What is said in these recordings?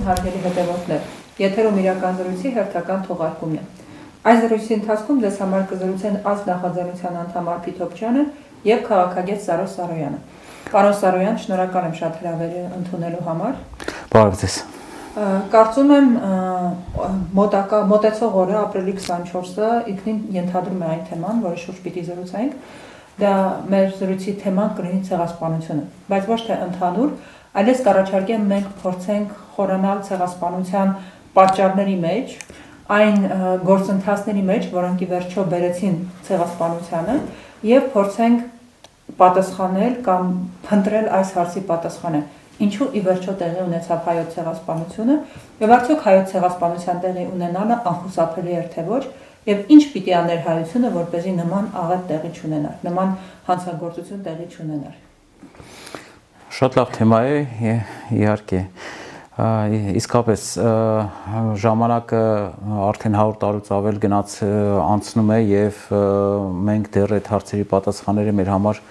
հարգելի հետևորդներ, եթերում իրական զրույցի հերթական թողարկումն է։ Այս զրույցի ընթացքում ձեզ համար կզրուցեն ազգ նախաձեռնության անդամ Արփի Թոքչյանը եւ քաղաքագետ Սարո Սարոյանը։ Պարոն Սարոյան, շնորհակալ եմ շատ հրավերը ընդունելու համար։ Բարև ձեզ։ Կարծում եմ մոտեցող օրը ապրիլի 24-ը ինքնին ենթադրում է այն թեման, որի շուրջ պիտի զրուցենք։ Դա մեր զրույցի թեման կլինի ցեղասպանությունը, բայց ոչ թե ընդհանուր, այլև կառաջարկեմ մենք փորձենք խորանալ ցեղասպանության պատճառների մեջ, այն գործընթացների մեջ, որոնք ի վերջո բերեցին ցեղասպանությանը, եւ փորձենք պատասխանել կամ փնտրել այս հարցի պատասխանը։ Ինչու ի վերջո տեղի ունեցավ հայոց ցեղասպանությունը, եւ արդյոք հայոց ցեղասպանության տեղի ունենալը անխուսափելի էր թե ոչ, եւ ինչ պիտի աներ հայությունը, որպեսզի նման աղետ տեղի չունենար, նման հանցագործություն տեղի չունենար։ Շատ լավ թեմա է, իհարկե։ Իսկապես ժամանակը արդեն 100 տարուց ավել գնաց անցնում է եւ մենք դեռ այդ հարցերի պատասխանները մեր համար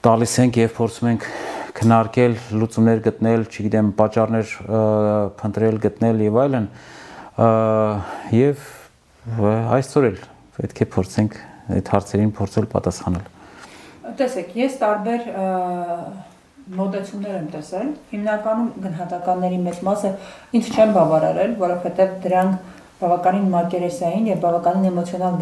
տալիս ենք եւ փորձում ենք քննարկել, լուծումներ գտնել, չգիտեմ, պատճառներ փնտրել, գտնել եւ այլն։ Եվ այսօր էլ պետք է փորձենք այդ հարցերին փորձել պատասխանել։ Տեսեք, ես տարբեր մոտեցումներ եմ տեսել, հիմնականում գնահատականների մեծ մասը ինձ չեն բավարարել, որովհետև դրանք բավականին մակերեսային եւ բավականին էմոցիոնալ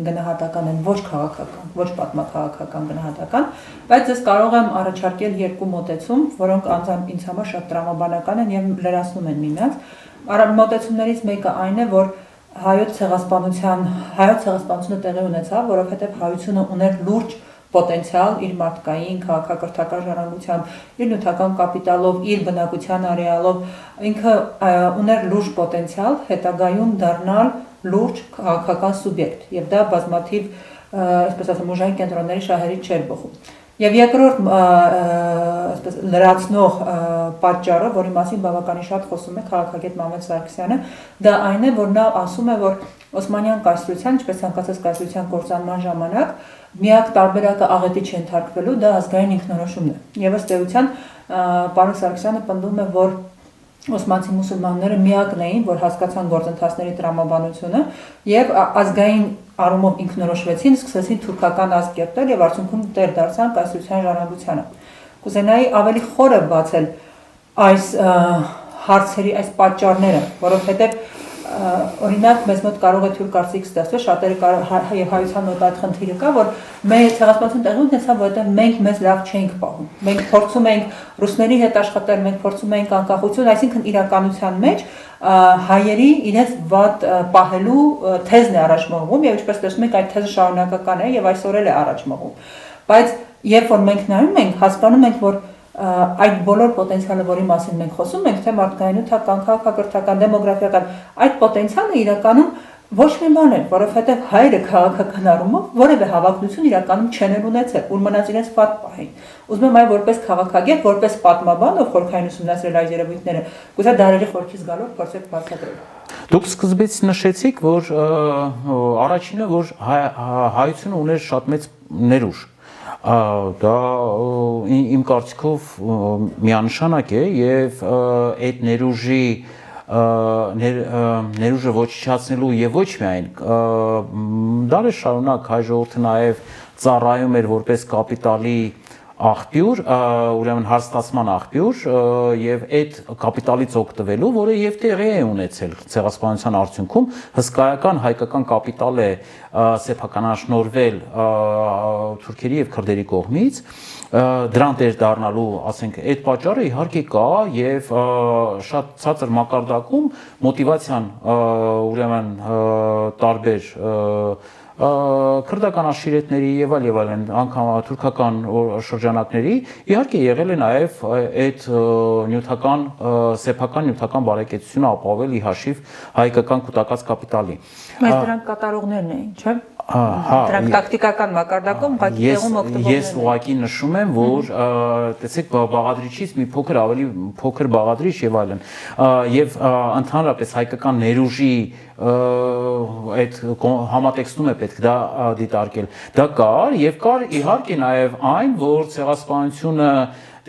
գնահատական են, ոչ քաղաքական, ոչ պատմաքաղաքական գնահատական, բայց ես կարող եմ առաջարկել երկու մոտեցում, որոնք անձամբ ինձ համար շատ տրամաբանական են եւ լրացնում են միմյանց։ Մոտեցումներից մեկը այն է, որ հայոց ցեղասպանությունը տեղի ունեցավ, որովհետև հայությունը ուներ լուրջ պոտենցիալ իր մարդկային, քաղաքակրթական ժառանգությամբ, իր նյութական կապիտալով, իր բնակության արեալով, ինքը ուներ լուրջ պոտենցիալ հետագայում դառնալ լուրջ քաղաքական սուբյեկտ, եւ դա բազմաթիվ, այսպես ասեմ, ուժային կենտրոնների շահերից չէր բխում։ Եվ երկրորդ այսպես լրացնող պատճառը, որի մասին բավականին շատ խոսում է քաղաքագետ Մամեդ Սարգսյանը, դա այն է, որ նա ասում է, որ Օսմանյան կայսրության, ինչպես ցանկացած կայսրության կործանման ժամանակ միակ տարբերակը աղետի չընթարկվելու դա ազգային ինքնորոշումն է։ Եվ ըստ էության պարոն Սարգսյանը պնդում է, որ օսմանցի մուսուլմանները միակն էին, որ հասկացան գործընթացների տրամաբանությունը եւ ազգային առումով ինքնորոշվեցին, սկսեցին թուրքական ազգ կերտել եւ արդյունքում տեր դարձան կայսրության ժառանգությանը։ Կուզենայի ավելի խորը բացել այս հարցերի, այս պատճառները, որովհետեւ օրինակ մեզ մոտ կարող է թյուր կարծիք ստեղծվել, շատերը եւ հայության մոտ այդ խնդիրը կա, որ մեր ցեղասպանություն տեղի ունեցավ, որովհետեւ մենք մեզ լավ չենք պահում։ Մենք փորձում ենք ռուսների հետ աշխատել, մենք փորձում ենք անկախություն, այսինքն իրականության մեջ հայերի իրենց վատ պահելու թեզն է առաջ մղվում եւ ինչպես տեսնում եք այդ թեզը շարունակական է եւ այսօր էլ է առաջ մղվում։ Բայց երբ որ մենք նայում ենք, հասկանում ենք, որ այդ բոլոր պոտենցիալը, որի մասին մենք խոսում ենք, թե մարդկայնութական, քաղաքակրթական, դեմոգրաֆիական, այդ պոտենցիալը իրականում ոչ մի բան է, որովհետև հայերը քաղաքական առումով որևէ հավակնություն իրականում չեն ունեցել, ուր մնաց իրենց վատ պահին։ Ուզում եմ այ որպես քաղաքագետ, որպես պատմաբան, ով խորքային ուսումնասիրել այս երևույթները, կուզե դարերի խորքից գալով փորձեք բացատրել։ Դուք սկզբից նշեցիք, որ առաջինը, որ հայությունը ուներ շատ մեծ ներուժ։ Դա իմ կարծիքով միանշանակ է եւ այդ ներուժը ոչնչացնելու եւ ոչ միայն դարեր շարունակ հայ ժողովուրդը նաեւ ծառայում էր որպես կապիտալի աղբյուր, ուրեմն հաստատման աղբյուր եւ այդ կապիտալից օգտվելու, որը եւ տեղի է ունեցել ցեղասպանության արդյունքում հսկայական հայկական կապիտալ է սեփականաշնորհվել թուրքերի եւ քրդերի կողմից, դրան տեր դառնալու, ասենք, այդ պատճառը իհարկե կա եւ շատ ցածր մակարդակում մոտիվացիան ուրեմն տարբեր քրդական աշիրետների եւ այլն, անգամ թուրքական շրջանակների իհարկե եղել է նաեւ այդ նյութական սեփական նյութական բարեկեցությունը ապավել ի հաշիվ հայկական կուտակած կապիտալի։ Բայց դրանք կատարողներն էին, չէ՞։ Դրանք տակտիկական մակարդակում ուղղակի տեղում օգտվողներ։ Ես ուղղակի նշում եմ, որ տեսեք բաղադրիչից մի փոքր ավելի փոքր բաղադրիչ եւ այլն եւ ընդհանրապես հայկական ներուժի այդ համատեքստում է պետք դա դիտարկել։ Դա կար եւ կար իհարկե նաեւ այն, որ ցեղասպանությունը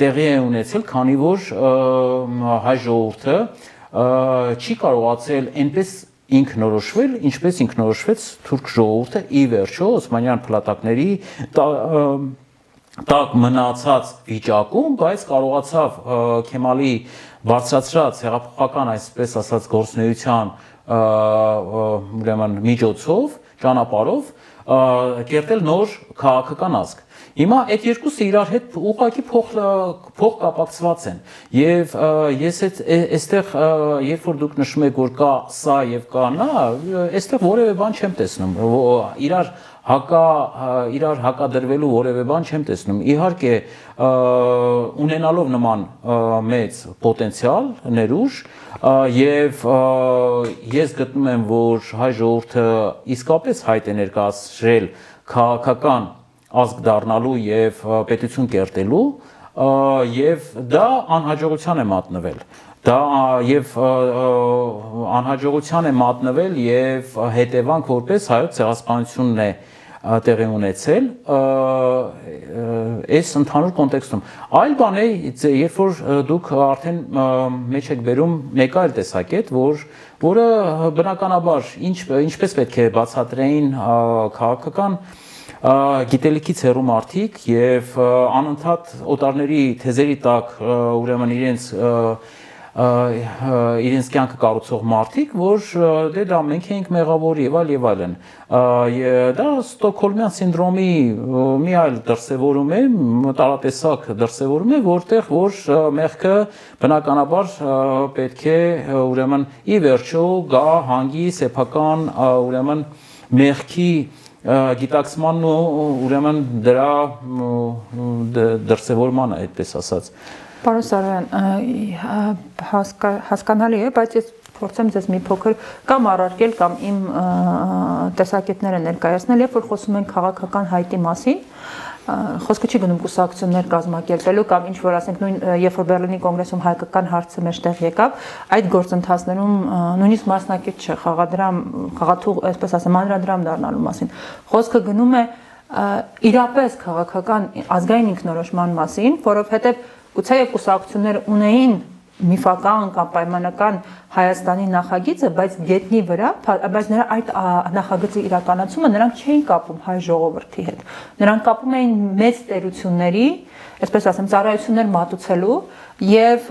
տեղի է ունեցել, քանի որ հայ ժողովուրդը չի կարողացել այնպես ինքնորոշվել, ինչպես ինքնորոշվեց թուրք ժողովուրդը ի վերջո Օսմանյան փլատակների տակ մնացած վիճակում, բայց կարողացավ Քեմալի բարձրացրած հեղափոխական, այսպես ասած, գործունեության ուրեմն միջոցով, ճանապարհով կերտել նոր քաղաքական ազգ։ Հիմա այդ երկուսը իրար հետ ուղղակի փոխկապակցված են եւ ես այստեղ երբ որ դուք նշում եք որ կա սա եւ կա նա, այստեղ որևէ բան չեմ տեսնում, իրար հակադրվելու որևէ բան չեմ տեսնում։ Իհարկե ունենալով նման մեծ պոտենցիալ, ներուժ եւ ես գտնում եմ որ հայ ժողովուրդը իսկապես հայտ է ներկայացրել քաղաքական ազգ դառնալու եւ պետություն կերտելու եւ դա անհաջողության է մատնվել դա եւ անհաջողության է մատնվել եւ հետևանք որպես հայոց ցեղասպանությունն է տեղի ունեցել այս ընդհանուր կոնտեքստում այլ բան է երբ որ դուք արդեն մեջ եք բերում մեկ այլ տեսակետ որը բնականաբար ինչպես պետք է բացատրեին քաղաքական գիտելիքից հեռու մարդիկ եւ անընդհատ օտարների թեզերի տակ ուրեմն իրենց կյանքը կառուցող մարդիկ, որ դե դա մենք ենք մեղավոր եւ այլն։ Դա Ստոկհոլմյան սինդրոմի մի այլ դրսևորում է, տարատեսակ դրսևորում է, որտեղ որ մեղքը բնականաբար պետք է ուրեմն ի վերջո գա հանգի սեփական ուրեմն մեղքի գիտակցմանն ու ուրեմն դրա դրսևորմանը այդպես ասած Պարոն Սարոյան, հասկանալի է, բայց ես փորձեմ ձեզ մի փոքր կամ առարկել կամ իմ տեսակետները ներկայացնել, երբ որ խոսում ենք քաղաքական հայտի մասին, խոսքը չի գնում կուսակցություններ կազմակերպելու կամ ինչ որ ասենք նույն երբ որ Բերլինի կոնգրեսում հայկական հարցը մեջտեղ եկավ, այդ գործընթացներում նույնիսկ մասնակից չէ խաղաթուղ, այսպես ասեմ, անդրադրամ դառնալու մասին։ Խոսքը գնում է իրապես քաղաքական ազգային ինքնորոշման մասին, որովհետև Գուցե կուսակցությունները ունեին միֆական կամ պայմանական Հայաստանի նախագիծը, բայց գետնի վրա, բայց նրա այդ նախագծի իրականացումը նրանք չէին կապում հայ ժողովրդի հետ։ Նրանք կապում էին մեծ տերությունների, այսպես ասեմ, ծառայություններ մատուցելու եւ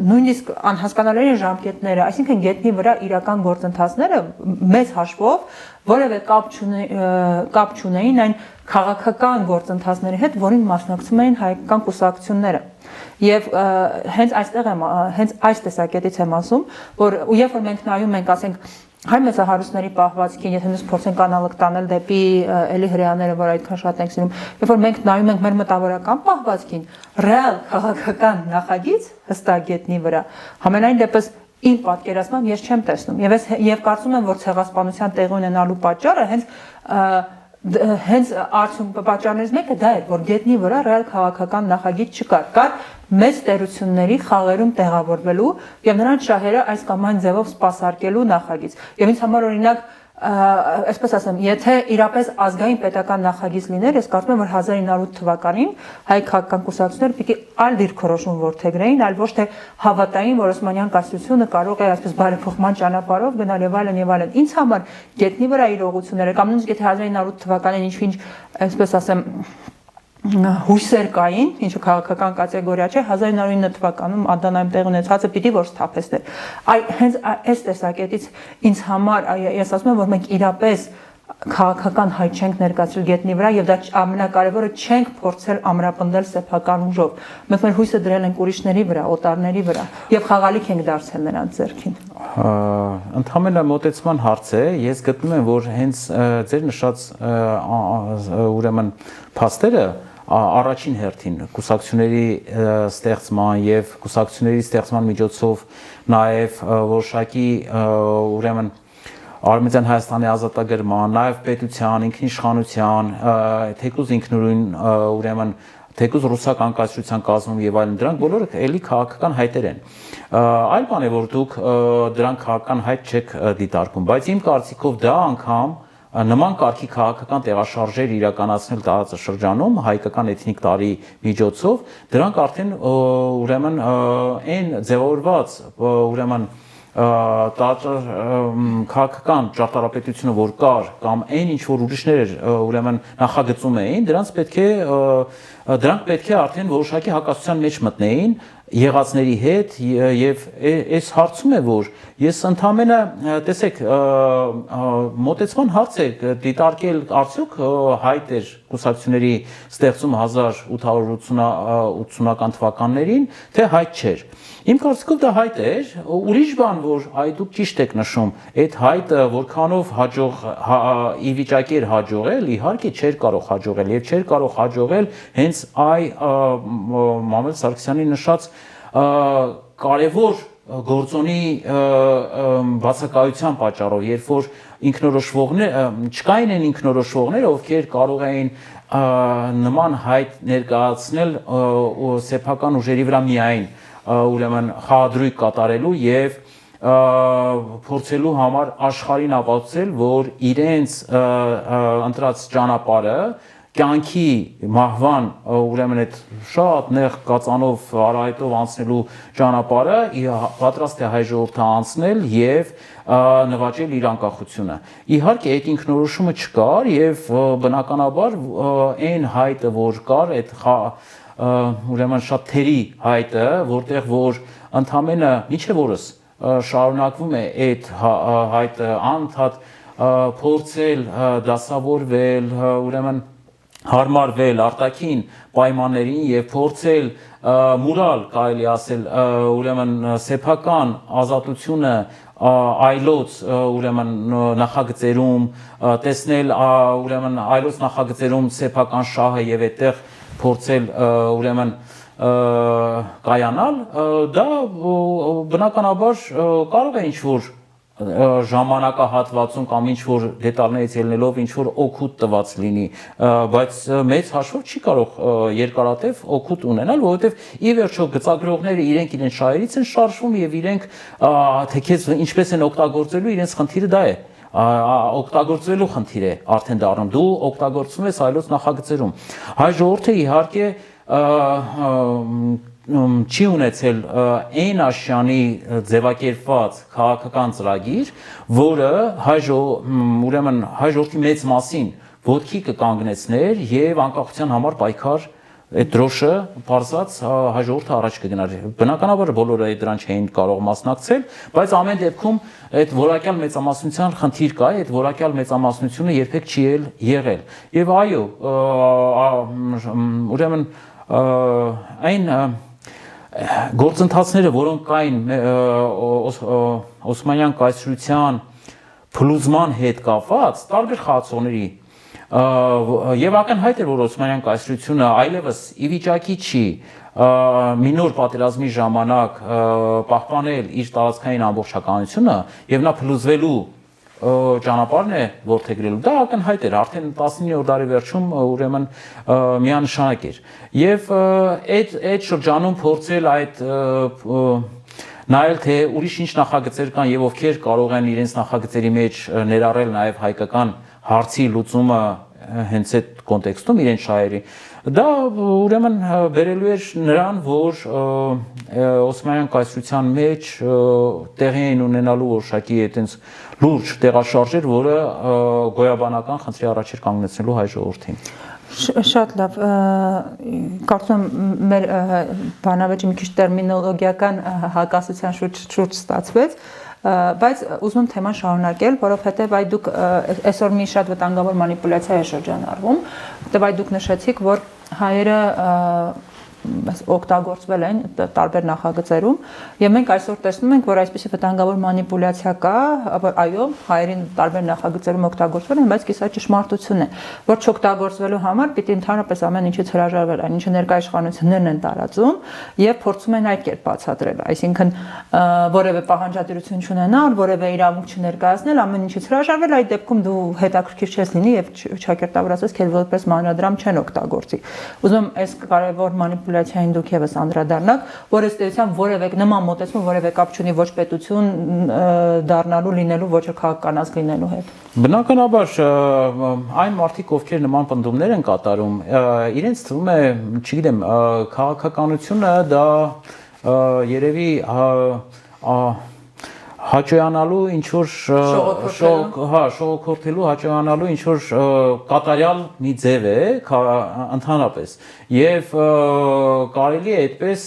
նույնիսկ անհասկանալի ժամկետները, այսինքն գետնի վրա իրական գործընթացները մեծ հաշվով որևէ կապ չունեին այն քաղաքական գործընթացների հետ, որին մասնակցում էին հայկական կուսակցությունները։ Եվ հենց այս տեսակետից եմ ասում, որ երբ որ մենք նայում ենք, ասենք, հայ մեծահարուստների պահվածքին, եթե մենք փորձենք անալոգ տանել դեպի էլի հրեաները, որ այդքան շատ ենք սիրում, երբ որ մենք նայում ենք մեր մտավորական պահվածքին, ռեալ քաղաքական նախագիծ հստակ գետնի վրա, համենայն դեպս իմ պատկերացմամբ ես չեմ տեսնում եւ կարծում եմ որ ցեղասպանության տեղի ունենալու պատճառը հենց արդյունքը պատճառներից մեկը դա էր որ գետնի վրա ռեալ քաղաքական նախագիծ չկար կար մեծ տերությունների խաղերում տեղավորվելու եւ նրանց շահերը այս կամ այն ձևով սպասարկելու նախագիծ եւ ինձ համար օրինակ այսպես ասեմ, եթե իրապես ազգային պետական նախագիծ լիներ, ես կարծում եմ, որ 1908 թվականին հայ քաղաքական կուսակցությունները պիտի այլ դիրքորոշում որդեգրեին, այլ ոչ թե հավատային, որ Օսմանյան կայսրությունը կարող է այսպես բարեփոխման ճանապարհով գնալ եւ այլն։ Ինձ համար գետնի վրա իրողությունները կամ նույնիսկ եթե 1908 թվականին ինչ-ինչ, այսպես ասեմ, հույսեր կային, ինչը քաղաքական կատեգորիա չէ, 1909 թվականում Ադանայում տեղ ունեցածը պիտի որ սթափեցներ։ Հենց այս տեսակետից ինձ համար ես ասում եմ, որ մենք իրապես քաղաքական հայտ չենք ներկայացրել գետնի վրա եւ դա ամենակարևորը չենք փորձել ամրապնդել սեփական ուժով։ Մենք մեր հույսը դրել ենք ուրիշների վրա, օտարների վրա եւ խաղալիք ենք դարձել նրանց ձեռքին։ Ընդհանրապես մոտեցման հարց է, ես գտնում եմ, որ հենց ձեր նշած ուրեմն փաստերը առաջին հերթին կուսակցությունների ստեղծման եւ կուսակցությունների ստեղծման միջոցով նաեւ որոշակի ուրեմն Արմենիան Հայաստանի ազատագրման, նաեւ պետության, ինքնիշխանության, թեկուզ ինքնուրույն ուրեմն թեկուզ ռուսական կայսրության կազմում եւ այլն դրանք բոլորը էլի քաղաքական հայտեր են։ Այլ բան է որ դուք դրանք քաղաքական հայտ չեք դիտարկում, բայց իմ կարծիքով դա անգամ նման կարգի քաղաքական տեղաշարժեր իրականացնել տարածաշրջանում հայկական էթնիկ տարի միջոցով, դրանք արդեն ուրեմն այն ձևավորված ուրեմն քաղաքական ճարտարապետությունը որ կար կամ այն ինչ որ ուրիշներ ուրեմն նախագծում էին, դրանք պետք է արդեն որոշակի հակասության մեջ մտնեին եղածների հետ եւ այս հարցում է որ ես ընդամենը տեսեք մոտեցման հարց է դիտարկել արդյոք հայտ էր կուսակցությունների ստեղծում 1880-ական թվականներին թե հայտ չէր իմ կարծիքով դա հայտ էր ուրիշ բան որ դուք ճիշտ եք նշում այդ հայտը որքանով հաջող ի վիճակի էր հաջողել իհարկե չէր կարող հաջողել եւ չէր կարող հաջողել հենց Մամեդ Սարգսյանի նշած կարևոր գործոնի բացակայության պատճառով, երբ որ ինքնորոշվողներ չկային են ինքնորոշվողները, ովքեր կարող էին նման հայտ ներկայացնել սեփական ուժերի վրա միայն ուրեմն խաղադրույք կատարելու եւ փորձելու համար աշխարհին ապացուցել, որ իրենց ընտրած ճանապարհը կյանքի մահվան ուրեմն այդ շատ նեղ կածանով արահետով անցնելու ճանապարհը պատրաստ է հայ ժողովուրդը անցնել եւ նվաճել իր անկախությունը։ Իհարկե այդ ինքնորոշումը չկար եւ բնականաբար այն հայտը որ կար այդ ուրեմն շատ թերի հայտը, որտեղ որ ընդամենը միջև օրս շարունակվում է այդ հայտը անընդհատ փորձել դասավորվել, ուրեմն հարմարվել արտաքին պայմաններին եւ փորձել մուրալ կարելի ասել ուրեմն սեփական ազատությունը այլոց ուրեմն նախագծերում տեսնել ուրեմն այլոց նախագծերում սեփական շահը եւ այդտեղ փորձել ուրեմն կայանալ դա բնականաբար կարող է ինչ որ ժամանակահատվածում կամ ինչ որ դետալներից ելնելով ինչ որ օգուտ տված լինի, բայց մեծ հաշվով չի կարող երկարատև օգուտ ունենալ, որովհետև ի վերջո գծագրողները իրենք իրենց շահերից են շարժվում եւ իրենք թե քեզ ինչպես են օգտագործելու իրենց խնդիրը դա է օգտագործվելու խնդիր է արդեն դառնում դու օգտագործում ես այլոց նախագծերում հայ ժողովուրդը իհարկե չի ունեցել այն աշյանի ձևակերպված քաղաքական ծրագիր, որը ուրեմն հայ ժողովրդի մեծ մասին ոտքի կկանգնեցներ եւ անկախության համար պայքար այդ դրոշը բարձած հայ ժողովուրդը առաջ կգնար։ Բնականաբար բոլորը դրան չէին կարող մասնակցել, բայց ամեն դեպքում այդ որակյալ մեծամասնության խնդիր կա, այդ որակյալ մեծամասնությունը երբեք չի եղել։ Եվ այո, ուրեմն այն գործընթացները, որոնք կային Օսմանյան կայսրության փլուզման հետ կապված, տարբեր խաղացողների եւ ակնհայտ էր, որ Օսմանյան կայսրությունը այլևս ի վիճակի չի մի նոր պատերազմի ժամանակ պահպանել իր տարածքային ամբողջականությունը եւ նա փլուզվելու ճանապարհն է որդեգրելու դա ակնհայտ էր արդեն 19-րդ դարի վերջում ուրեմն միանշանակ էր եւ այդ շրջանում փորձել այդ նայել թե ուրիշ ինչ նախագծեր կան եւ ովքեր կարող են իրենց նախագծերի մեջ ներառել նաեւ հայկական հարցի լուծումը հենց այդ կոնտեքստում իրենց շահերի դա ուրեմն բերելու էր նրան որ Օսմանյան կայսրության մեջ տեղի էին ունենալու որոշակի այդպես լուրջ տեղաշարժեր, որը գոյաբանական խնդրի առաջ էր կանգնեցնելու հայ ժողովրդին։ Շատ լավ, կարծում եմ մեր բանավեճի մի քիչ տերմինոլոգիական հակասության շուրջ ստացվեց, բայց ուզում եմ թեման շարունակել, որովհետև այ դուք այսօր մի շատ վտանգավոր մանիպուլյացիա է շրջանառվում, որովհետև այ դուք նշեցիք, որ հայերը օգտագործվել են տարբեր նախագծերում եւ մենք այսօր տեսնում ենք որ այսպիսի վտանգավոր մանիպուլյացիա կա որ այո հայերին տարբեր նախագծերում օգտագործվել են բայց կիսա ճշմարտություն է որ չօգտագործվելու համար պիտի ընդհանրապես ամեն ինչից հրաժարվել այն ինչը ներկայ իշխանություններն են տարածում եւ փորձում են այդ կերպ բացատրել այսինքն որևէ պահանջատիրություն չունենալ որևէ իրավունք չներկայացնել ամեն ինչից հրաժարվել այդ դեպքում դու հետաքրքիր չես լինի եւ չակերտավորացես քեզ որպես մանրադրամ չեն օգտագործի ուզում եմ այս կարևոր մանիպուլյացիա մանիպուլյացիային դուք եւս անդրադառնաք, որ ըստ էության որևէ նման մոտեցում որևէ կապ չունի ոչ պետություն դառնալու լինելու, ոչ քաղաքական ազգ լինելու հետ։ Բնականաբար այն մարդիկ, ովքեր նման պնդումներ են կատարում, իրենց թվում է, չգիտեմ, քաղաքականությունը դա երևի հաճոյանալու ինչ որ շողոքորթելու հաճոյանալու ինչ որ կատարյալ մի ձև է ընդհանրապես եւ կարելի է այդպես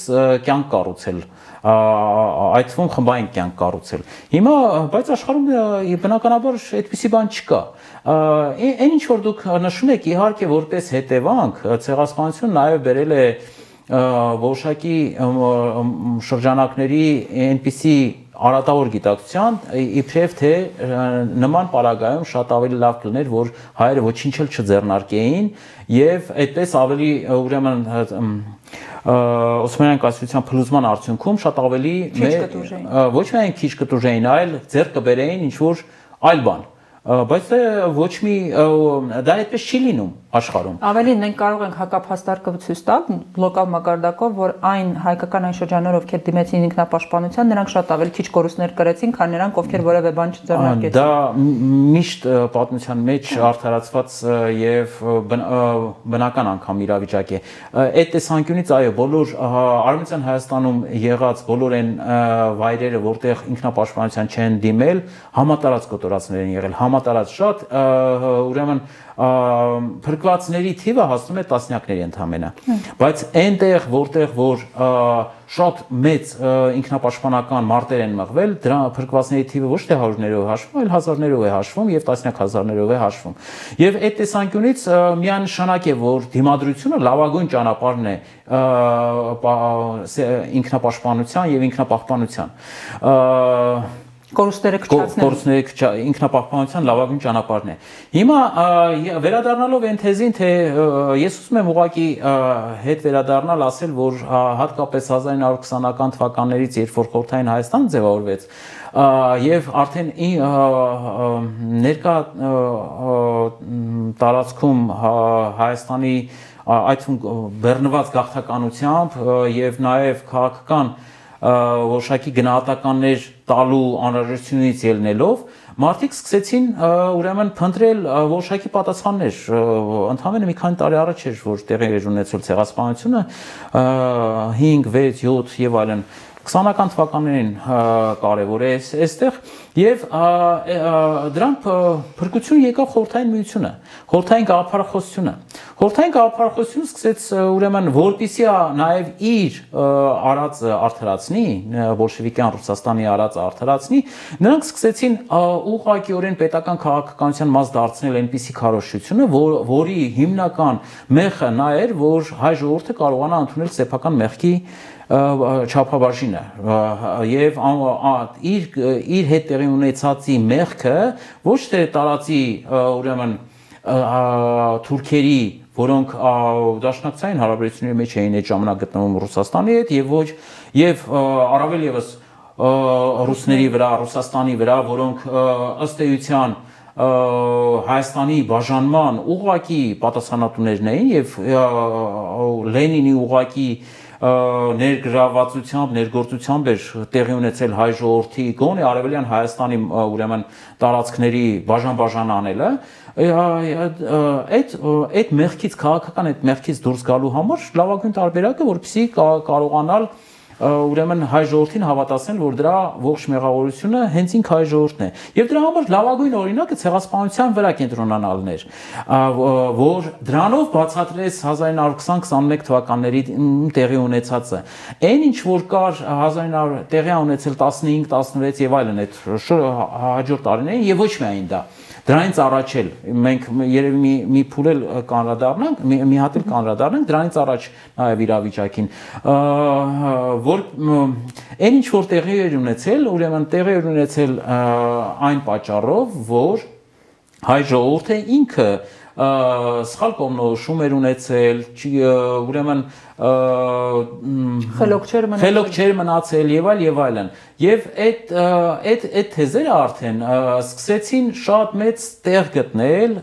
կյանք կառուցել այդ թվում խմբային կյանք կառուցել հիմա բայց աշխարհում բնականաբար այդպիսի բան չկա այն ինչ որ դուք նշում եք իհարկե որպես հետևանք ցեղասպանությունը նաեւ բերել է որոշակի շրջանակների այնպիսի արատավոր գիտակցության իբրև թե նման պարագայում շատ ավելի լավ կլիներ որ հայերը ոչինչ էլ չձեռնարկեին եւ այդպես ավելի ուրեմն Օսմանյան կայսրության փլուզման արդյունքում շատ ավելի ոչ միայն քիչ կտուժեին այլ ձեռք կբերեին ինչ որ այլ բան բայց ոչ մի դա այդպես չի լինում աշխարհում Ավելին մենք կարող ենք հակափաստարկը ցույց տալ լոկալ մակարդակով որ այն հայկական այն շրջաններ ովքեր դիմեցին ինքնապաշտպանության նրանք շատ ավելի քիչ կորուստներ կրեցին քան նրանք ովքեր որևէ բան չձեռնարկեցին Դա միշտ պատմության մեջ արդարացված եւ բնական անգամ իրավիճակ է այդ տեսանկյունից այո բոլոր Արևմտյան Հայաստանում եղած բոլոր այն վայրերը որտեղ ինքնապաշտպանության չեն դիմել համատարած կոտորածներ են եղել համատարած շատ ուրեմն փրկվածների թիվը հասնում է տասնյակների ընդհանրապես բայց այնտեղ որտեղ որ շատ մեծ ինքնապաշտպանական մարտեր են մղվել դրա փրկվածների թիվը ոչ թե հարյուրներով հաշվում այլ հազարներով է հաշվում եւ տասնյակ հազարներով է հաշվում եւ այդ տեսանկյունից միանշանակ է որ դիմադրությունը լավագույն ճանապարհն է ինքնապաշտպանության եւ ինքնապահպանության Կորուստները ինքնապահպանության լավագույն ճանապարհն է։ Հիմա վերադառնալով այն թեզին, թե ես ուզում եմ ուղղակի հետ վերադառնալ ասել, որ հատկապես 1920-ական թվականներից, երբ որ Խորհրդային Հայաստան ձևավորվեց, եւ արդեն ներկա տարածքում Հայաստանի այդ բեռնված գաղթականությամբ եւ նաեւ քաղաքական որոշակի գնահատականներ տալու անհրաժեշտությունից ելնելով մարդիկ սկսեցին ուրեմն փնտրել որոշակի պատասխաններ ընդհանրապես մի քանի տարի առաջ էր որ տեղի էր ունեցել ցեղասպանությունը 5, 6, 7 եւ այլն 20-ական թվականներին կարևոր է այստեղ եւ դրանք փրկություն եկավ խորհրդային միությունը խորհրդային գաղափարախոսությունը խորհրդային գաղափարախոսությունը սկսեց ուրեմն որպիսի նաեւ իր արածը արդարացնի բոլշևիկյան Ռուսաստանի արածը արդարացնի նրանք սկսեցին ուղղակիորեն պետական քաղաքականության մաս դարձնել այնպիսի քարոզչությունը որի հիմնական մեխը նա էր որ հայ ժողովուրդը կարողանա ընդունել սեփական մեղքի չափաբաժինը եւ իր հետ տեղի ունեցածի մեղքը ոչ թե տարածի ուրեմն թուրքերի որոնք դաշնակցային հարաբերությունների մեջ էին այդ ժամանակ գտնվում Ռուսաստանի հետ եւ ոչ եւ առավել եւս ռուսների վրա Ռուսաստանի վրա որոնք ըստ էության Հայաստանի բաժանման ուղղակի պատասխանատուներն էին եւ Լենինի ուղղակի ներգրավվածությամբ, ներգործությամբ էր տեղի ունեցել հայ ժողովրդի գոնե արևելյան Հայաստանի ուրեմն տարածքների բաժան-բաժան անելը, այդ մեղքից քաղաքական այդ մեղքից դուրս գալու համար լավագույն տարբերակը որպեսզի կարողանալ ուրեմն հայ ժողովրդին հավատացնել, որ դրա ողջ մեղավորությունը հենց ինք հայ ժողովուրդն է։ Եվ դրա համար լավագույն օրինակը ցեղասպանության վրա կենտրոնանալն էր, որ դրանով բացատրեց 1920-21 թվականների տեղի ունեցածը։ Այն ինչ որ կար 1900 տեղի ունեցել 15, 16 եւ այլն այդ հաջորդ տարիներին եւ ոչ միայն դա։ Դրանից առաջ էլ մենք երևի մի փուլ էլ կանրադառնանք, մի հատ էլ կանրադառնանք դրանից առաջ նաեւ իրավիճակին, որ այն ինչ որ տեղի էր ունեցել, ուրեմն տեղի էր ունեցել այն պատճառով, որ հայ ժողովուրդը ինքը սխալ կողմնորոշում էր ունեցել, ուրեմն խելոք չեր մնացել եւ այլն եւ այդ թեզերը արդեն սկսեցին շատ մեծ տեղ գտնել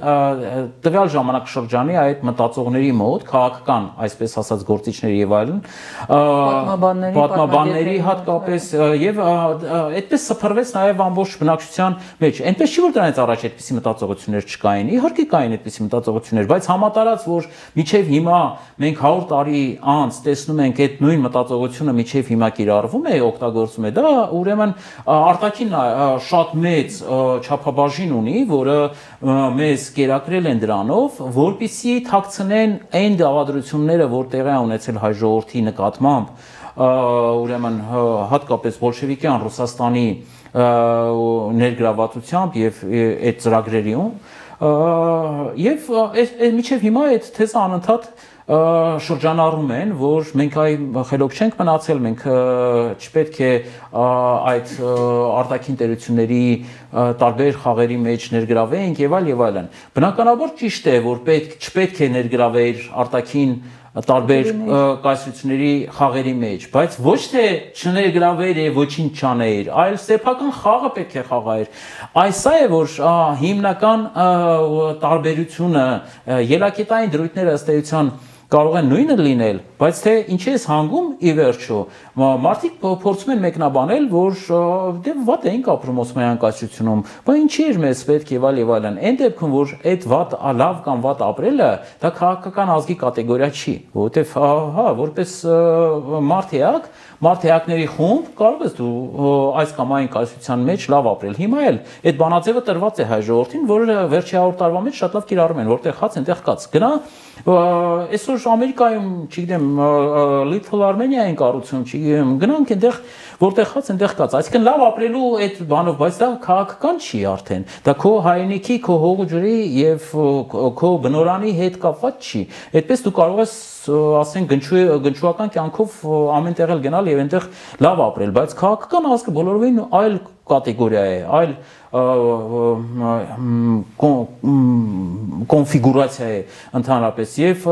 տվյալ ժամանակաշրջանի այդ մտածողների մոտ, քաղաքական, այսպես ասած, գործիչների եւ այլն, պատմաբանների հատկապես եւ այդպես սփռվեց նաեւ ամբողջ բնակչության մեջ։ Այնպես չի որ դրանից առաջ այդպիսի մտածողություններ չկային, իհարկե կային այդպիսի մտածողություններ, բայց համատարած որ միջև հիմա մենք 100 տարի անց տեսնում ենք այդ նույն մտածողությունը միջև հիմա կիրառվում է, օգտագործվում է, դա ուրեմն արտաքին շատ մեծ չափաբաժին ունի, որը մեզ կերակրել են դրանով, որպեսզի թաքցնեն այն դավադրությունները, որ տեղի ունեցել հայ ժողովրդի նկատմամբ, ուրեմն հատկապես բոլշևիկյան Ռուսաստանի ներգրավվածությամբ եւ այդ ծրագրերիում եւ միջև հիմա այդ թեզը անընդհատ շրջանառում են, որ մենք խելոք չենք մնացել, մենք չպետք է այդ արտաքին տերությունների տարբեր խաղերի մեջ ներգրավենք եւ այլն։ Բնականաբար ճիշտ է, որ չպետք է ներգրավել արտաքին տարբեր կայսրությունների խաղերի մեջ, բայց ոչ թե չներգրավեր եւ ոչինչ չաներ, այլ սեփական խաղը պետք է խաղայր։ Այս է որ հիմնական տարբերությունը ելակետային դրույթները ըստ էության կարող են նույնը լինել, բայց թե ինչի է հանգում ի վերջո մարդիկ փորձում են մեկնաբանել, որ դե վատ էինք ապրում Օսմանյան կայսրությունում, բայց ինչի էր մեզ պետք եւ այլն։ Այն դեպքում որ այդ վատ լավ կամ վատ ապրելը դա քաղաքական ազգի կատեգորիա չի, որովհետեւ որպես մարդեակների խումբ կարող ես դու այս կամ այն կայսրության մեջ լավ ապրել։ Հիմա էլ այդ բանաձևը տրված է հայ ժողովրդին, որը վերջի 100 տարվա մեջ շատ լավ կիրառում են, որտեղ խաց այնտեղ կաց։ Գնա այսօր Ամերիկայում, չգիտեմ, Little Armenia-ին կառուցում, չգիտեմ, գնանք այնտեղ որտեղ խաց այնտեղ կաց։ Այսինքն լավ ապրելու այդ բանով, բայց դա քաղաքական չի արդեն։ Դա քո հայրենիքի, քո հողու ջրի եւ քո բնորանի հետ կապված չի։ Այդպես դու կարող ես ասենք գնչուական կյանքով ամեն տեղ էլ գնալ եւ այնտեղ լավ ապրել, բայց քաղաքական ազգը բոլորովին այլ կատեգորիա է, այլ կոնֆիգուրացիա է ընդհանրապես եւ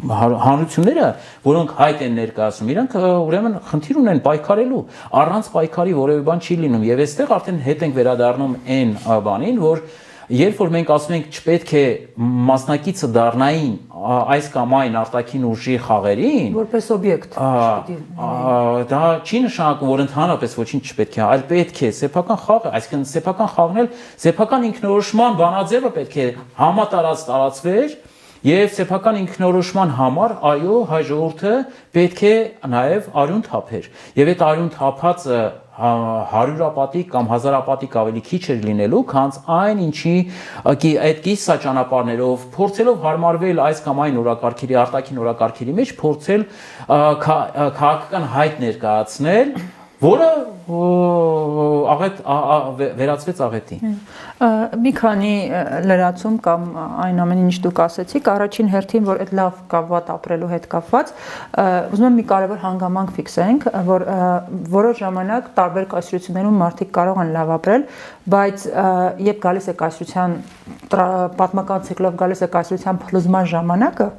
հանրությունները, որոնք հայտ են ներկայացնում, իրանք ուրեմն խնդիր ունեն պայքարելու, առանց պայքարի որևէ բան չի լինում եւ այստեղ արդեն հետ ենք վերադառնում այն բանին, որ երբ որ մենք ասում ենք չպետք է մասնակիցը դառնային այս կամ այն արտաքին ուժի խաղերին, որպես օբյեկտ, դա չի նշանակում, որ ընդհանրապես ոչինչ չպետք է, այլ պետք է սեփական խաղը, այսինքն սեփական խաղն էլ սեփական ինքնորոշման բանաձևը պետք է համատարած տարածվեր եւ սեփական ինքնորոշման համար, այո, հայ ժողովուրդը պետք է նաեւ արյուն թափեր եւ այդ արյուն թափածը 100-ապատիկ կամ 1000-ապատիկ ավելի քիչ էր լինելու, քան այն ինչի այդ կիսա ճանապարհներով փորձելով հարմարվել այս կամ այն օրակարգերի արտաքին օրակարգերի մեջ, փորձել քաղաքական հայտ ներկայացնել, որը վերածվեց աղետի։ Մի քանի լրացում կամ այն ամեն ինչ դուք ասեցիք, առաջին հերթին, որ այդ լավ կամ վատ ապրելու հետ կապված, ուզում եմ մի կարևոր հանգամանք ֆիքսենք, որ որոշ ժամանակ տարբեր կայսրություններում մարդիկ կարող են լավ ապրել, բայց երբ գալիս է կայսրության պատմական ցիկլով գալիս է կայսրության փլուզման ժամանակը,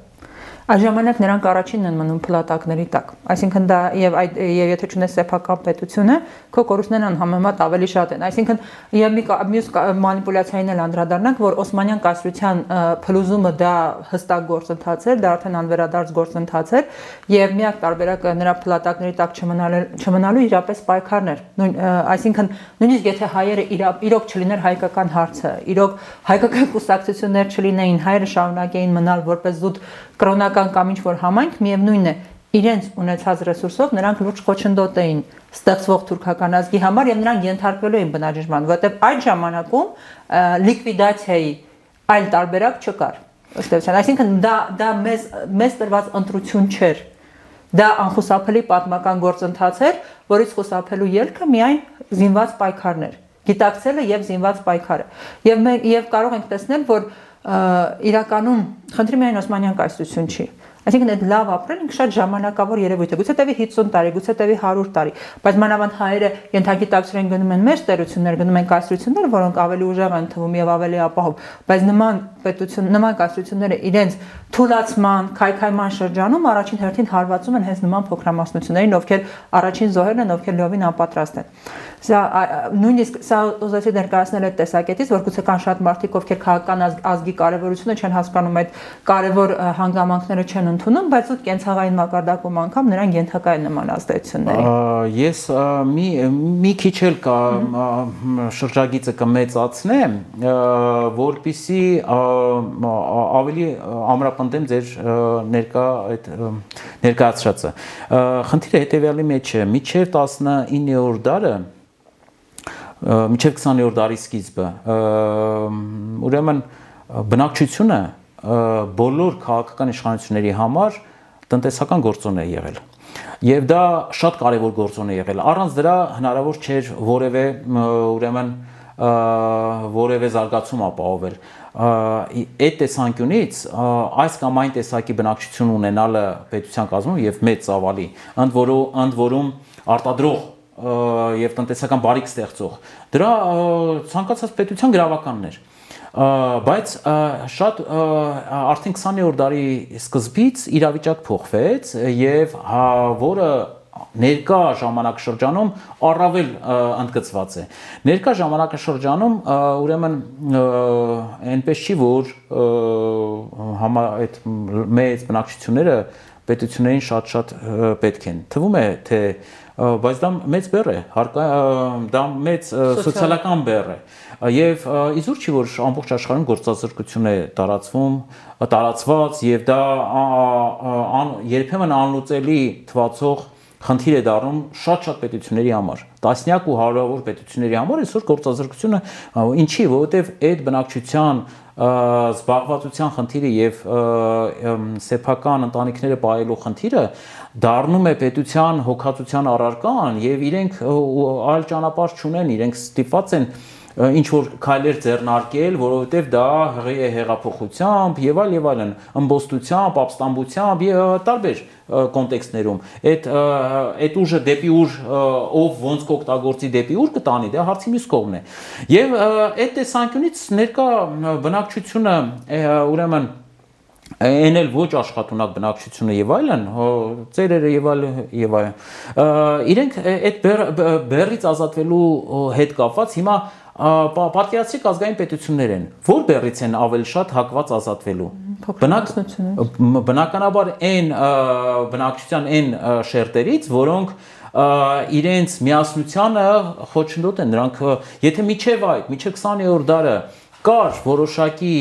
այս ժամանակ նրանք առաջինն են մնում փլատակների տակ։ Այսինքն դա եւ եթե չունես սեփական պետությունը, քո կորուստներն համեմատ ավելի շատ են։ Այսինքն եւ մյուս մանիպուլյացիային էլ անդրադառնանք, որ Օսմանյան կայսրության փլուզումը դա հստակ գործընթաց էր, դա արդեն անվերադարձ գործընթաց էր եւ միակ տարբերակը նրա փլատակների տակ չմնալու իրապես պայքարն էր։ Այսինքն նույնիսկ եթե հայերը իրոք չլիներ հայկական հարցը, իրոք հայկական կուսակցություններ չլինեին, հայերը շարունակեին մնալ որպես զուտ կրոնական կամ ինչ-որ համայնք, միևնույն է, իրենց ունեցած ռեսուրսով նրանք լուրջ խոչընդոտ էին ստեղծվող թուրքական ազգի համար եւ նրանք ենթարկվելու էին բնաջնջման, որովհետեւ այդ ժամանակում լիկվիդացիայի այլ տարբերակ չկար, ըստ էության, այսինքն դա մեզ տրված ընտրություն չէր, դա անխուսափելի պատմական գործընթաց էր, որից խուսափելու ելքը միայն զինված պայքարն էր, գիտակցելը եւ զինված պայքարը, եւ կարող ենք տեսնել, որ իրականում խնդրի միայն Օսմանյան կայսրություն չի, Այսինքն այդ լավ ապրել ինքը շատ ժամանակավոր երևույթ է, գուցե տևի 50 տարի, գուցե տևի 100 տարի, բայց մանավանդ հայերը ենթագիտակցորեն գնում են մեր տերություններ, գնում են կայսրություններ, որոնք ավելի ուժեղ են թվում եւ ավելի ապահով, բայց նման կայսրությունները իրենց թուլացման, քայքայման շրջանում առաջին հերթին հարվածում են հենց նման փոքրամասնություններին, ովքեր առաջին զոհերն են, ովքեր լիովին անպատրաստ են։ Սա նույնիսկ սա ուզեցի ներկայացնել այդ տեսակետից, որ գուցե կան շատ մարդիկ, ովքեր քաղաքական ազգի կարևորությունը չեն հասկանում, այդ կարևոր հանգամանքները չեն ընդունում, բայց ու կենցաղային մակարդակում անգամ նրանք ենթակա են նման ազդեցությունների։ Ես մի քիչ էլ շրջագիծը կմեծացնեմ, որպեսզի ավելի ամրապնդեմ ձեր ներկայացրածը։ Խնդիրը հետևյալի մեջ է, մինչև 19-րդ դարը մինչև 20-րդ դարի սկիզբը ուրեմն բնակչությունը բոլոր քաղաքական իշխանությունների համար տնտեսական գործոն է եղել եւ դա շատ կարեւոր գործոն է եղել առանց դրա հնարավոր չէր որևէ զարգացում ապահովել այդ տեսանկյունից այս կամ այն տեսակի բնակչություն ունենալը պետության կազմում եւ մեծ ծավալի ընդ որում արտադրող եւ տնտեսական բարիք ստեղծող դրա ցանկացած պետության գրավականն էր բայց շատ արդեն 20-րդ դարի սկզբից իրավիճակ փոխվեց եւ որը ներկա ժամանակաշրջանում առավել ընդգծված է ներկա ժամանակաշրջանում ուրեմն այնպես չի որ այդ մեծ բնակչությունները պետություններին շատ պետք են թվում է թե բայց դա մեծ բեռ է դա մեծ սոցիալական բեռ է եւ իզուր չի որ ամբողջ աշխարհում գործազրկություն է տարածված եւ դա երբեմն անլուծելի թվացող խնդիր է դառնում շատ պետությունների համար տասնյակ ու հարյուրավոր պետությունների համար այսօր գործազրկությունը ինչի որովհետեւ այդ բնակչության զբաղվածության խնդիրը եւ սեփական ընտանիքները պահելու խնդիրը դառնում է պետության հոգացության առարկան եւ իրենք այլ ճանապարհ չունեն իրենք ստիպված են ինչ որ քայլեր ձեռնարկել, որովհետև դա հեղափոխությամբ եւ այլն, ըմբոստությամբ, ապստամբությամբ եւ տարբեր կոնտեքստներում այդ ուժը դեպի ուր ով ոնց կօգտագործի դեպի ուր կտանի, դա հարցի մյուս կողմն է։ Եվ այդ տեսանկյունից ներկա բնակչությունը ուրեմն այն էլ ոչ աշխատունակ բնակչությունը եւ այլն, ծերերը եւ այլն, իրենք այդ բեռից ազատվելու հետ կապված հիմա պատկերացրեք ազգային պետություններ են, որ բեռից են ավելի շատ հակված ազատվելու։ Բնականաբար այն բնակչության այն շերտերից, որոնք իրենց միասնությանը խոչընդոտ են, նրանք եթե մինչև 20-րդ դարը կար որոշակի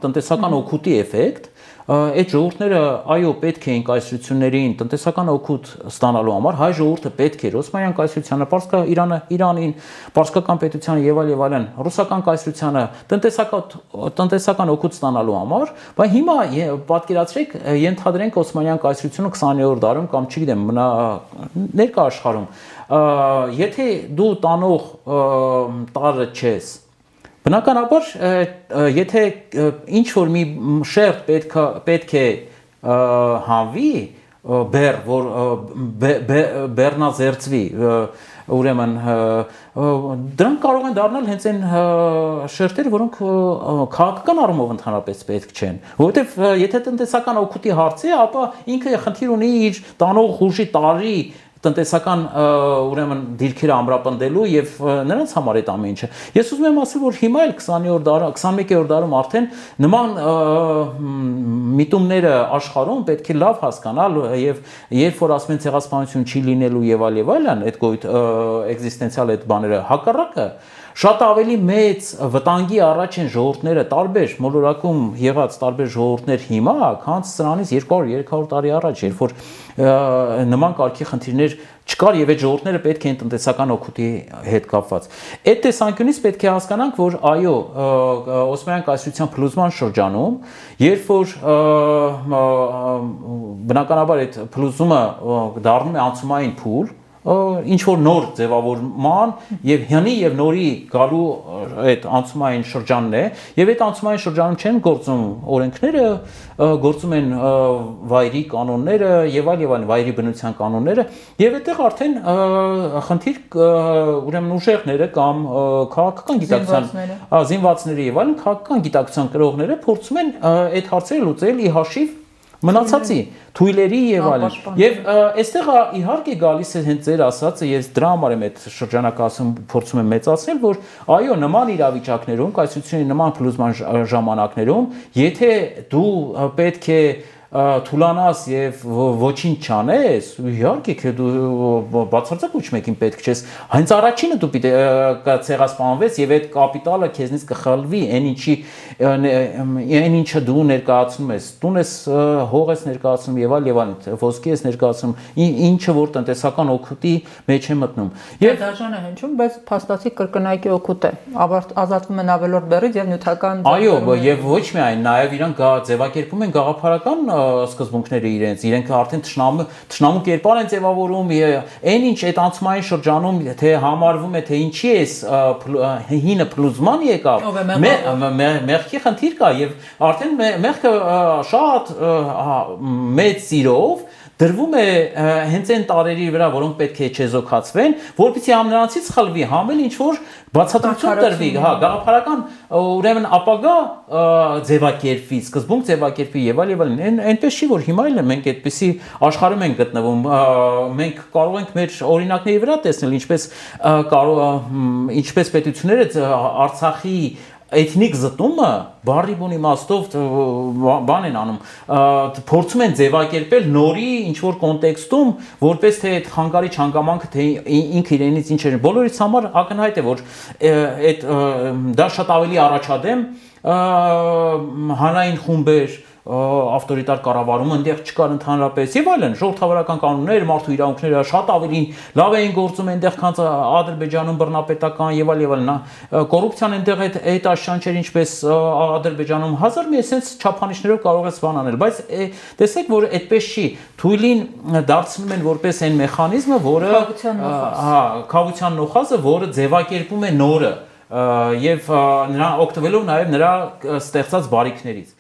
տնտեսական օգուտի էֆեկտ, այդ ժողովուրդները այո պետք էին կայսրություններին տնտեսական օգուտ ստանալու համար հայ ժողովուրդը պետք էր Օսմանյան կայսրությանը, Իրանին, Պարսկական պետությանը եւ այլն, ռուսական կայսրությանը տնտեսական օգուտ ստանալու համար, բայց հիմա պատկերացրեք, ենթադրենք Օսմանյան կայսրությունը 20-րդ դարում կամ չգիտեմ, ներկա աշխարհում, եթե դու տանող տարը չես Բնականաբար, եթե ինչ-որ մի շերտ պետք է հանվի, որ բեռնազերծվի, ուրեմն դրանք կարող են դառնալ հենց այն շերտերը, որոնք քաղաքական առումով ընդհանրապես պետք չեն, որովհետև եթե տնտեսական օգուտի հարց է, ապա ինքը խնդիր ունի իր տանող ուժի տարի տնտեսական ուրեմն դիրքերը ամրապնդելու եւ նրանց համար այդ ամեն ինչը։ Ես ուզում եմ ասել, որ հիմա էլ 20-րդ դարը, 21-րդ դարում արդեն նման միտումները աշխարհում պետք է լավ հասկանալ եւ երբ որ ասում են ցեղասպանություն չի լինելու եւ այլն, այդ էկզիստենցիալ այդ բաները հակառակը շատ ավելի մեծ վտանգի առաջ են ժողովուրդները տարբեր մոլորակում եղած տարբեր ժողովուրդներ հիմա, քան սրանից 200-300 տարի առաջ, երբ որ նման կարգի խնդիրներ չկար եւ այդ ժողովուրդները պետք էին տնտեսական օգուտի հետ կապված։ Այդ տեսանկյունից պետք է հասկանանք, որ այո, Օսմանյան կայսրության փլուզման շրջանում, երբ որ բնականաբար այդ փլուզումը դառնում է անցումային փուլ, ինչ որ նոր ձևավորման եւ հյանի եւ նորի գալու այդ անցումային շրջանն է եւ այդ անցումային շրջանում չեն գործում օրենքները, գործում են վայրի կանոնները եւ այլ վայրի բնության կանոնները եւ այդտեղ արդեն խնդիր ուրեմն ուժեղները կամ քաղաքական գիտակցության զինվածները եւ այլն քաղաքական գիտակցության կրողները փորձում են այդ հարցերը լուծել ի հաշիվ մնացածի թույլերի եւ այլն եւ այստեղ իհարկե գալիս է հենց ձեր ասածը եւ դրա համար եմ այդ շրջանակահասում փորձում եմ մեծացնել որ այո նման իրավիճակներում կայսրությունների նման փլուզման ժամանակներում եթե դու պետք է թուլանաս եւ ոչինչ չանես իհարկե թե դու բացարձակ ոչ մեկին պետք չես հենց առաջինը դու պիտի ցեղասպանվես եւ այդ կապիտալը քեզնից կխլվի այն ինչը դու ներկայացնում ես տուն ես հող ես ներկայացնում եւ այլն ոսկի ես ներկայացնում ինչը որ տնտեսական օգուտի մեջ է մտնում եւ դաժան է հնչում բայց փաստացի կրկնակի օգուտ է ազատվում են ավելորդ բեռից եւ նյութական այո եւ ոչ միայն նաեւ իրանք ձևակերպում են գաղափարական սկզբունքները իրենք արդեն թշնամու կերպար են ձևավորում այն ինչ այդ անցումային շրջանում թե համարվում է թե ինչի է հինը փլուզման եկավ մեղքի խնդիր կա եւ արդեն մեղքը շատ մեծ սիրով դրվում է հենց այն տարերի վրա, որոնք պետք է չեզոքացվեն, որպեսզի նրանցից խլվի համել ինչ որ բացատրություն տրվի, հա, գաղափարական ուրեմն ապագա ձևակերպվի, սկզբունք ձևակերպվի եւ այլն, այնպես չի որ հիմա էլ մենք այդպեսի աշխարհում ենք գտնվում, մենք կարող ենք մեր օրինակների վրա տեսնել ինչպես պետությունները Արցախի էթնիկ զտումը բարի բուն իմաստով բան են անում փորձում են ձևակերպել նորի ինչ որ կոնտեքստում որպես թե այդ խանգարիչ հանգամանքը թե ինքը իրենից ինչ է բոլորից համար ակնհայտ է որ այդ դա շատ ավելի առաջադեմ հանրային խումբեր ավտորիտար կառավարումը այնտեղ չկար ընդհանրապես եւ այլն ժողովրդավարական կանոններ մարդու իրավունքները շատ ավելի լավ էին գործում այնտեղ քան Ադրբեջանում բռնապետական եւ այլն կոռուպցիան այնտեղ այդ աշճան չէր ինչպես Ադրբեջանում հազար մի էսենց չափանիշներով կարող ես բան անել բայց տեսեք որ այդպես չի թույլին դարձնում են որպես այն մեխանիզմը որը քավության նոխազը որը ձևակերպում է նորը եւ նրա օգտվելով նաեւ նրա ստեղծած բարիքներից